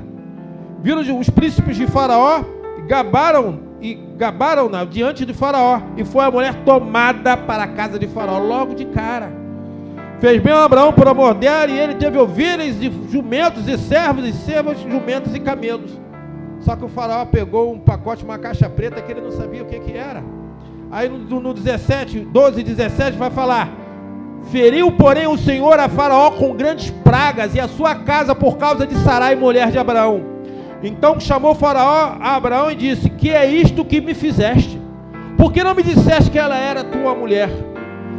Viram os príncipes de Faraó, gabaram-na diante de Faraó, e foi a mulher tomada para a casa de Faraó, logo de cara. Fez bem a Abraão por amor dela, e ele teve ovelhas e jumentos, e servos, e servas, jumentos e camelos. Só que o Faraó pegou um pacote, uma caixa preta, que ele não sabia o que era. Aí no 12 e 17 vai falar: feriu, porém, o Senhor a Faraó com grandes pragas, e a sua casa por causa de Sarai, mulher de Abraão. Então chamou Faraó a Abraão e disse: que é isto que me fizeste? Por que não me disseste que ela era tua mulher?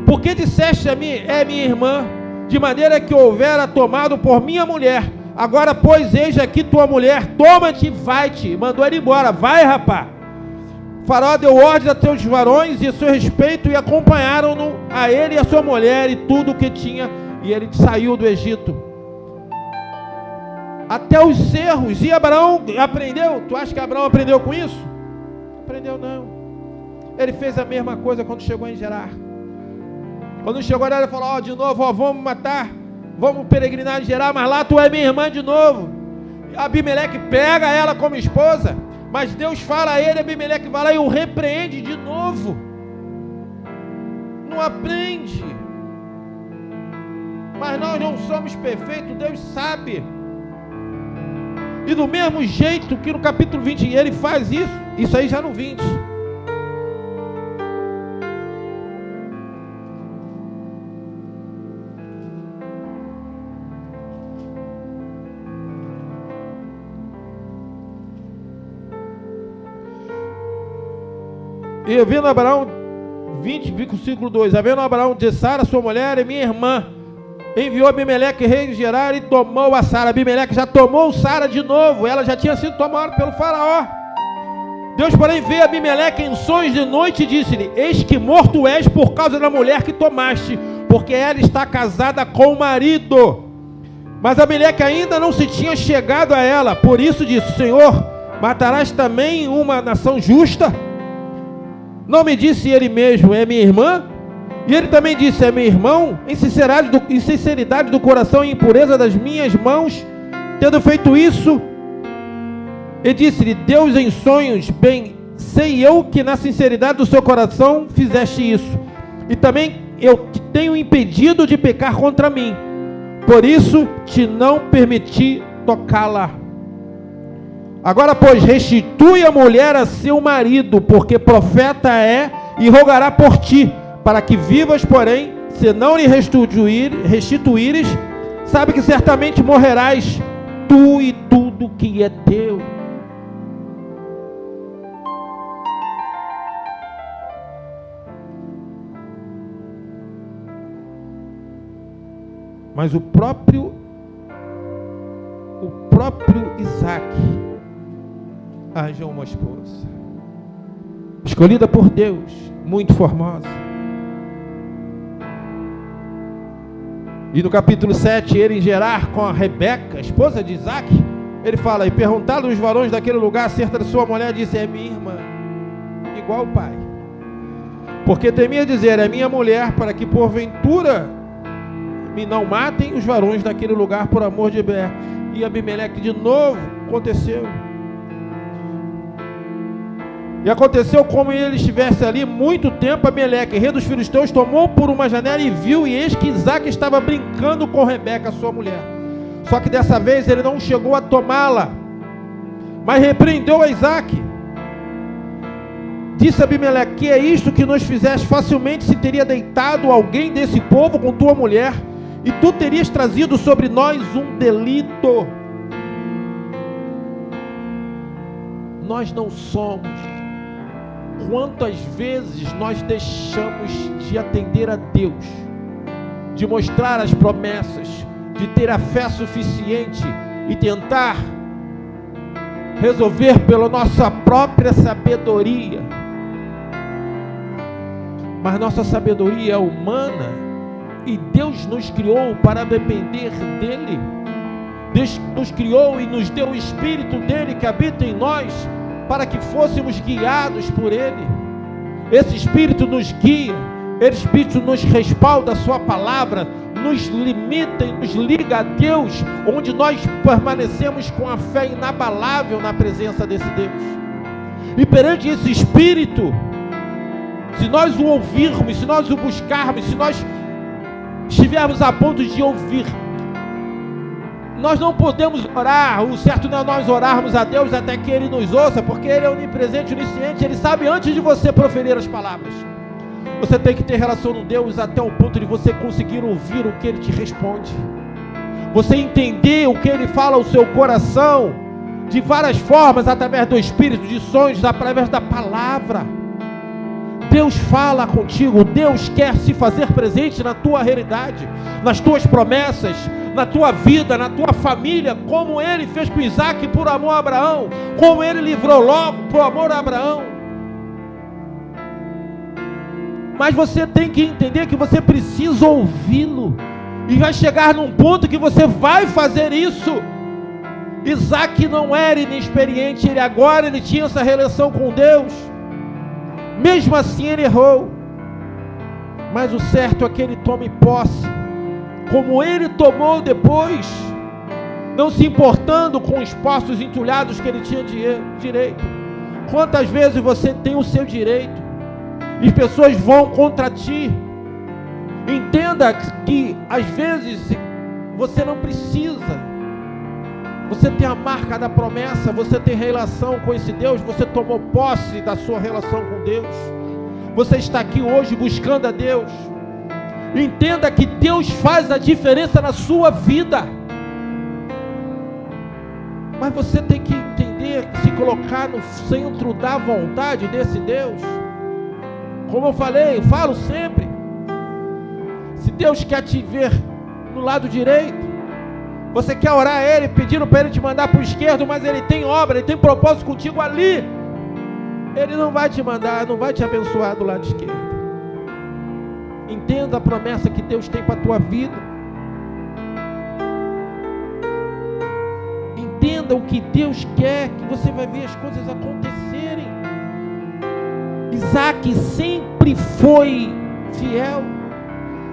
Por que disseste a mim: é minha irmã? De maneira que houvera tomado por minha mulher. Agora, pois, eis aqui tua mulher, toma-te e vai-te. Mandou ele embora: vai, rapá. Faraó deu ordem a seus varões e a seu respeito, e acompanharam-no, a ele e a sua mulher, e tudo o que tinha, e ele saiu do Egito. Até os erros. E Abraão aprendeu? Tu acha que Abraão aprendeu com isso? Não aprendeu, não. Ele fez a mesma coisa quando chegou em Gerar. Quando chegou lá, ele falou: de novo, vamos matar, vamos peregrinar em Gerar, mas lá tu é minha irmã de novo. Abimeleque pega ela como esposa, mas Deus fala a ele, Abimeleque vai lá e o repreende de novo. Não aprende. Mas nós não somos perfeitos, Deus sabe. E do mesmo jeito que no capítulo 20 ele faz isso aí já no 20. E vendo Abraão, 20, versículo 2, havendo Abraão de Sara, sua mulher, e minha irmã, enviou Abimeleque, rei de Gerar, e tomou a Sara. Abimeleque já tomou Sara de novo, ela já tinha sido tomada pelo faraó. Deus, porém, veio Abimeleque em sonhos de noite e disse-lhe: eis que morto és por causa da mulher que tomaste, porque ela está casada com o marido. Mas Abimeleque ainda não se tinha chegado a ela, por isso disse: Senhor, matarás também uma nação justa? Não me disse ele mesmo: é minha irmã? E ele também disse: é meu irmão? Em sinceridade do coração e em pureza das minhas mãos, tendo feito isso, ele disse-lhe: Deus em sonhos, bem sei eu que na sinceridade do seu coração fizeste isso, e também eu te tenho impedido de pecar contra mim, por isso te não permiti tocá-la. Agora, pois, restitui a mulher a seu marido, porque profeta é, e rogará por ti, para que vivas, porém, se não lhe restituíres, sabe que certamente morrerás, tu e tudo que é teu. Mas o próprio Isaac arranjou uma esposa, escolhida por Deus, muito formosa. E no capítulo 7, ele em Gerar com a Rebeca, esposa de Isaac, ele fala, e perguntaram os varões daquele lugar acerca de sua mulher, disse, é minha irmã, igual o pai. Porque temia dizer, é minha mulher, para que porventura me não matem os varões daquele lugar por amor de Eber. E Abimeleque de novo aconteceu. E aconteceu como ele estivesse ali muito tempo, Abimeleque, rei dos filisteus, tomou por uma janela e viu, e eis que Isaac estava brincando com Rebeca, sua mulher. Só que dessa vez ele não chegou a tomá-la, mas repreendeu a Isaac. Disse Abimeleque, que é isto que nos fizeste? Facilmente se teria deitado alguém desse povo com tua mulher, e tu terias trazido sobre nós um delito. Nós não somos. Quantas vezes nós deixamos de atender a Deus, de mostrar as promessas, de ter a fé suficiente e tentar resolver pela nossa própria sabedoria. Mas nossa sabedoria é humana e Deus nos criou para depender dEle. Deus nos criou e nos deu o Espírito dEle que habita em nós, para que fôssemos guiados por Ele. Esse Espírito nos guia, esse Espírito nos respalda a sua palavra, nos limita e nos liga a Deus, onde nós permanecemos com a fé inabalável na presença desse Deus. E perante esse Espírito, se nós o ouvirmos, se nós o buscarmos, se nós estivermos a ponto de ouvir, nós não podemos orar, o certo não é nós orarmos a Deus até que Ele nos ouça, porque Ele é onipresente, onisciente, Ele sabe antes de você proferir as palavras. Você tem que ter relação com Deus até o ponto de você conseguir ouvir o que Ele te responde, você entender o que Ele fala ao seu coração, de várias formas, através do Espírito, de sonhos, através da palavra. Deus fala contigo, Deus quer se fazer presente na tua realidade, nas tuas promessas, na tua vida, na tua família, como Ele fez com Isaac por amor a Abraão, como Ele livrou logo por amor a Abraão. Mas você tem que entender que você precisa ouvi-lo, e vai chegar num ponto que você vai fazer isso. Isaac não era inexperiente, ele tinha essa relação com Deus. Mesmo assim ele errou, mas o certo é que ele tome posse, como ele tomou depois, não se importando com os postos entulhados que ele tinha direito. Quantas vezes você tem o seu direito e pessoas vão contra ti? Entenda que às vezes você não precisa. Você tem a marca da promessa, você tem relação com esse Deus, você tomou posse da sua relação com Deus, você está aqui hoje buscando a Deus. Entenda que Deus faz a diferença na sua vida, mas você tem que entender, se colocar no centro da vontade desse Deus. Como eu falei, eu falo sempre, se Deus quer te ver no lado direito, você quer orar a Ele, pedindo para Ele te mandar para o esquerdo, mas Ele tem obra, Ele tem propósito contigo ali, Ele não vai te mandar, não vai te abençoar do lado esquerdo. Entenda a promessa que Deus tem para a tua vida. Entenda o que Deus quer, que você vai ver as coisas acontecerem. Isaac sempre foi fiel.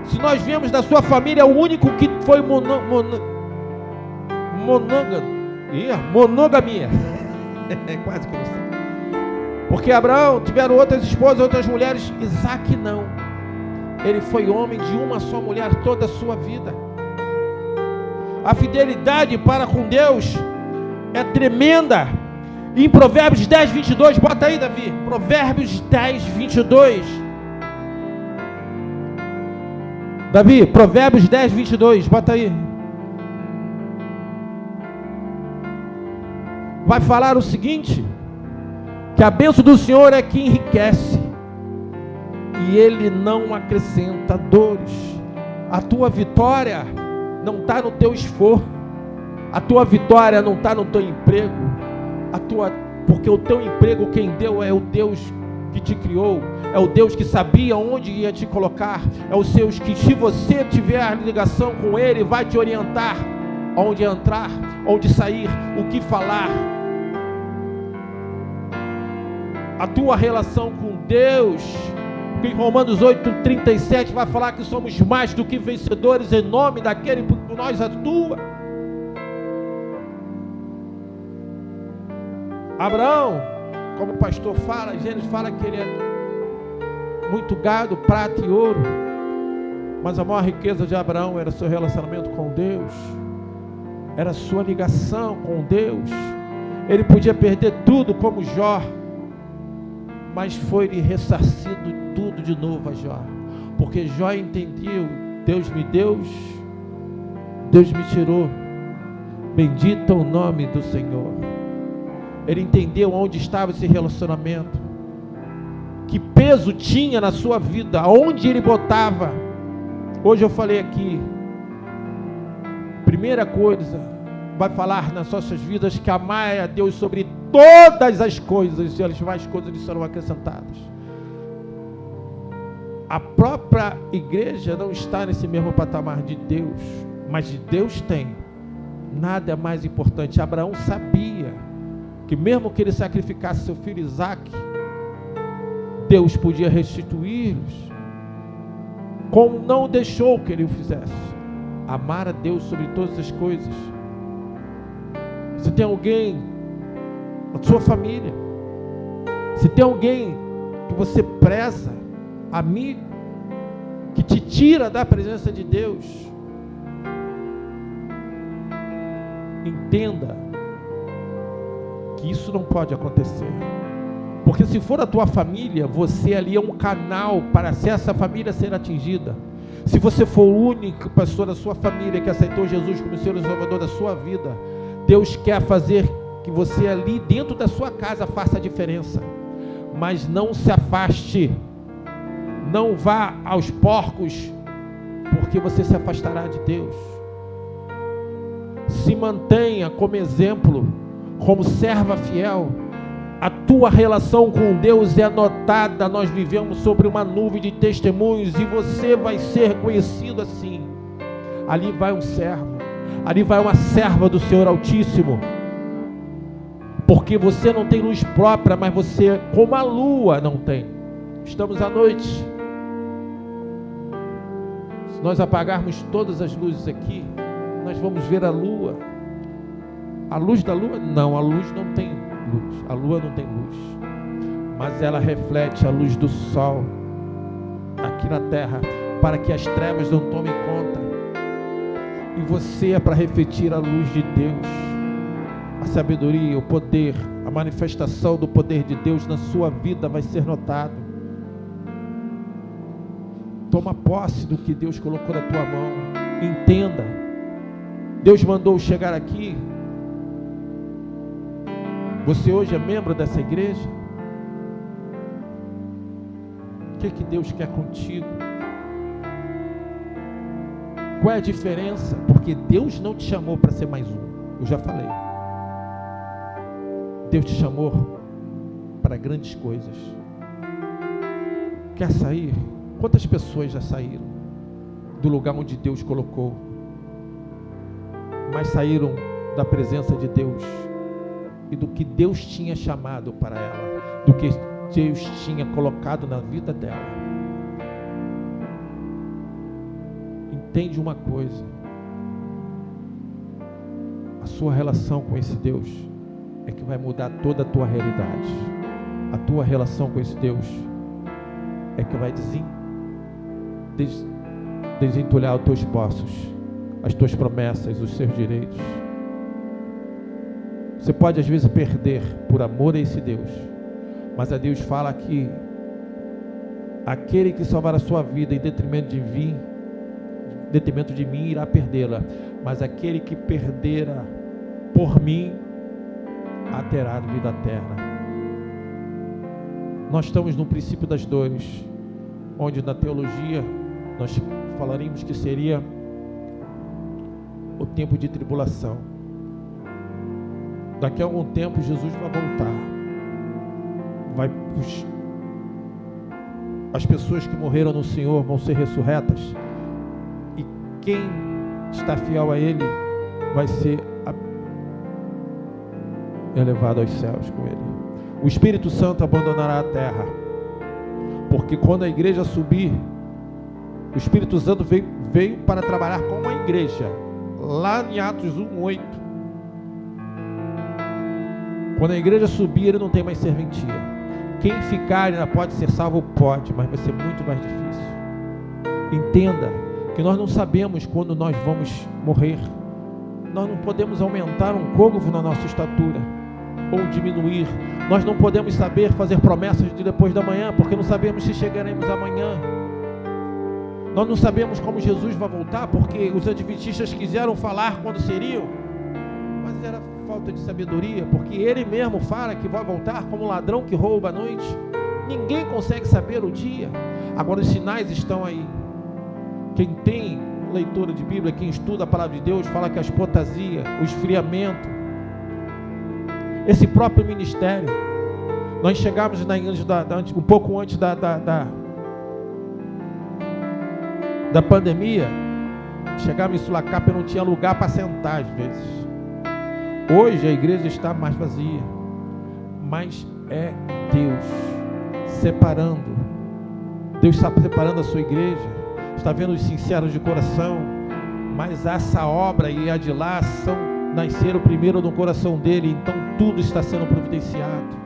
Se nós vemos da sua família, o único que foi monogamia. Quase que não sei. Porque Abraão tiveram outras esposas, outras mulheres. Isaac não. Ele foi homem de uma só mulher toda a sua vida. A fidelidade para com Deus é tremenda. Em Provérbios 10, 22, bota aí, Davi. Provérbios 10, 22. Davi, Provérbios 10, 22, bota aí. Vai falar o seguinte: que a bênção do Senhor é que enriquece, e Ele não acrescenta dores. A tua vitória não está no teu esforço, a tua vitória não está no teu emprego, porque o teu emprego quem deu é o Deus que te criou, é o Deus que sabia onde ia te colocar, é o Deus que, se você tiver a ligação com Ele, vai te orientar onde entrar, onde sair, o que falar. A tua relação com Deus, em Romanos 8:37 vai falar que somos mais do que vencedores em nome daquele por que nós atua. Abraão, como o pastor fala, Gênesis fala que ele é muito gado, prata e ouro, mas a maior riqueza de Abraão era seu relacionamento com Deus, era sua ligação com Deus. Ele podia perder tudo como Jó, mas foi-lhe ressarcido tudo de novo a Jó, porque Jó entendeu: Deus me deu, Deus me tirou, bendito é o nome do Senhor. Ele entendeu onde estava esse relacionamento, que peso tinha na sua vida, aonde ele botava. Hoje eu falei aqui, primeira coisa, vai falar nas nossas vidas que amar a Deus sobre todas as coisas, e as demais coisas lhe serão acrescentadas. A própria igreja não está nesse mesmo patamar de Deus, mas de Deus tem. Nada é mais importante. Abraão sabia que mesmo que ele sacrificasse seu filho Isaque, Deus podia restituí-los, como não deixou que ele o fizesse. Amar a Deus sobre todas as coisas. Se tem alguém na sua família, se tem alguém que você preza, amigo, que te tira da presença de Deus, entenda que isso não pode acontecer, porque se for a tua família, você ali é um canal para essa família ser atingida. Se você for o único pastor da sua família que aceitou Jesus como Senhor e Salvador da sua vida, Deus quer fazer que você ali dentro da sua casa faça a diferença. Mas não se afaste, não vá aos porcos, porque você se afastará de Deus. Se mantenha como exemplo, como serva fiel. A tua relação com Deus é anotada. Nós vivemos sobre uma nuvem de testemunhos, e você vai ser reconhecido assim. Ali vai um servo, ali vai uma serva do Senhor Altíssimo, porque você não tem luz própria, mas você, como a lua, não tem. Estamos à noite. Se nós apagarmos todas as luzes aqui, nós vamos ver a lua. A luz da lua? Não, a luz não tem luz. A lua não tem luz, mas ela reflete a luz do sol aqui na terra, para que as trevas não tomem conta. E você é para refletir a luz de Deus, a sabedoria, o poder, a manifestação do poder de Deus na sua vida vai ser notado. Toma posse do que Deus colocou na tua mão. Entenda, Deus mandou chegar aqui. Você hoje é membro dessa igreja? O que Deus quer contigo? Qual é a diferença? Porque Deus não te chamou para ser mais um. Eu já falei. Deus te chamou para grandes coisas. Quer sair? Quantas pessoas já saíram do lugar onde Deus colocou, mas saíram da presença de Deus e do que Deus tinha chamado para ela, do que Deus tinha colocado na vida dela? Entende uma coisa: a sua relação com esse Deus é que vai mudar toda a tua realidade. A tua relação com esse Deus é que vai desentulhar os teus poços, as tuas promessas, os seus direitos. Você pode às vezes perder por amor a esse Deus, mas a Deus fala que aquele que salvar a sua vida em detrimento de mim irá perdê-la, mas aquele que perdera por mim a terá vida eterna. Nós estamos no princípio das dores, onde na teologia nós falaríamos que seria o tempo de tribulação. Daqui a algum tempo Jesus vai voltar. As pessoas que morreram no Senhor vão ser ressurretas, e quem está fiel a Ele vai ser elevado aos céus com Ele. O Espírito Santo abandonará a terra, porque quando a igreja subir, o Espírito Santo veio para trabalhar com a igreja, lá em Atos 1:8. Quando a igreja subir, ele não tem mais serventia. Quem ficar ainda pode ser salvo, pode, mas vai ser muito mais difícil. Entenda que nós não sabemos quando nós vamos morrer. Nós não podemos aumentar um côvado na nossa estatura ou diminuir. Nós não podemos saber fazer promessas de depois da manhã, porque não sabemos se chegaremos amanhã. Nós não sabemos como Jesus vai voltar, porque os adventistas quiseram falar quando seriam, mas era falta de sabedoria, porque ele mesmo fala que vai voltar como ladrão que rouba à noite. Ninguém consegue saber o dia. Agora os sinais estão aí. Quem tem leitura de Bíblia, quem estuda a palavra de Deus, fala que a apostasia, o esfriamento, esse próprio ministério, nós chegamos na igreja um pouco antes da pandemia, chegava em Sulacap, não tinha lugar para sentar às vezes. Hoje a igreja está mais vazia, mas é Deus separando. Deus está separando a sua igreja, está vendo os sinceros de coração, mas essa obra e a de lá nasceram primeiro no coração dele, então tudo está sendo providenciado.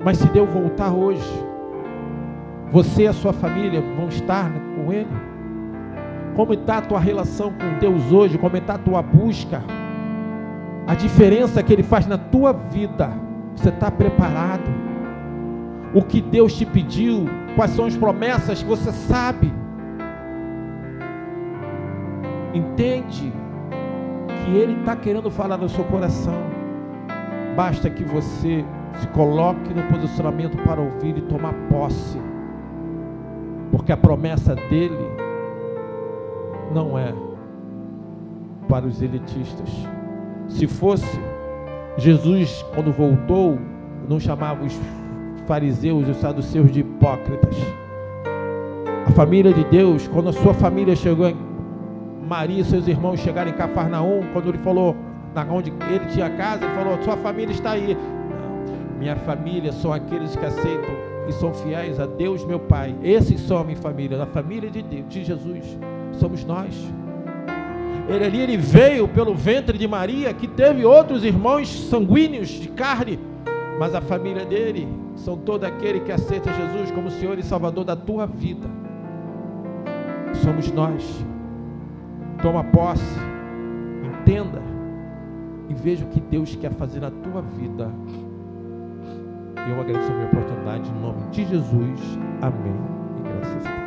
Mas se Deus voltar hoje, você e a sua família vão estar com Ele? Como está a tua relação com Deus hoje? Como está a tua busca? A diferença que Ele faz na tua vida, você está preparado? O que Deus te pediu? Quais são as promessas que você sabe? Entende que Ele está querendo falar no seu coração. Basta que você se coloque no posicionamento para ouvir e tomar posse, porque a promessa dele não é para os elitistas. Se fosse, Jesus, quando voltou, não chamava os fariseus e os saduceus de hipócritas. A família de Deus, quando a sua família chegou em Maria e seus irmãos chegaram em Cafarnaum, quando ele falou, onde ele tinha casa, ele falou: sua família está aí. Não, minha família são aqueles que aceitam e são fiéis a Deus meu Pai. Esses são a minha família, a família de Deus, de Jesus, somos nós. Ele veio pelo ventre de Maria, que teve outros irmãos sanguíneos de carne, mas a família dele são todo aquele que aceita Jesus como Senhor e Salvador da tua vida. Somos nós. Toma posse, entenda e veja o que Deus quer fazer na tua vida. Eu agradeço a minha oportunidade em nome de Jesus. Amém. E graças a Deus.